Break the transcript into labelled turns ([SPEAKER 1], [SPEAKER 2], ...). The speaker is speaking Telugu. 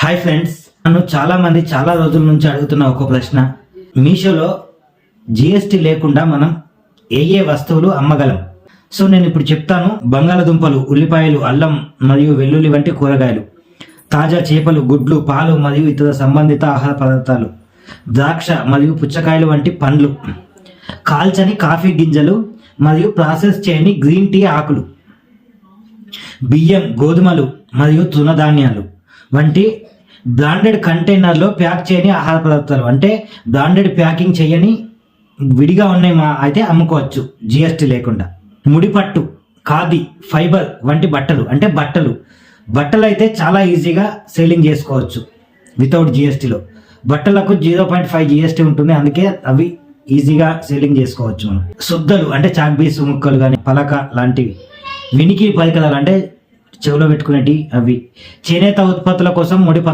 [SPEAKER 1] హాయ్ ఫ్రెండ్స్, నన్ను చాలా మంది చాలా రోజుల నుంచి అడుగుతున్న ఒక ప్రశ్న, మీషోలో జిఎస్టీ లేకుండా మనం ఏ వస్తువులు అమ్మగలం? సో నేను ఇప్పుడు చెప్తాను. బంగాళదుంపలు, ఉల్లిపాయలు, అల్లం మరియు వెల్లుల్లి వంటి కూరగాయలు, తాజా చేపలు, గుడ్లు, పాలు మరియు ఇతర సంబంధిత ఆహార పదార్థాలు, ద్రాక్ష మరియు పుచ్చకాయలు వంటి పండ్లు, కాల్చని కాఫీ గింజలు మరియు ప్రాసెస్ చేయని గ్రీన్ టీ ఆకులు, బియ్యం, గోధుమలు మరియు తృణధాన్యాలు వంటి బ్రాండెడ్ కంటైనర్లో ప్యాక్ చేయని ఆహార పదార్థాలు, అంటే బ్రాండెడ్ ప్యాకింగ్ చేయని విడిగా ఉన్నాయి అయితే అమ్ముకోవచ్చు జిఎస్టీ లేకుండా. ముడిపట్టు, ఖాదీ, ఫైబర్ వంటి బట్టలు, అంటే బట్టలు అయితే చాలా ఈజీగా సేలింగ్ చేసుకోవచ్చు వితౌట్ జిఎస్టీలో. బట్టలకు 0.5 జిఎస్టీ ఉంటుంది, అందుకే అవి ఈజీగా సేలింగ్ చేసుకోవచ్చు మనం. శుద్ధలు అంటే చాక్బీస్ ముక్కలు కానీ, పలక లాంటివి, వినికి పరికరాలు అంటే చెవులో పెట్టుకునేటి, అవి చేనేత ఉత్పత్తుల కోసం ముడి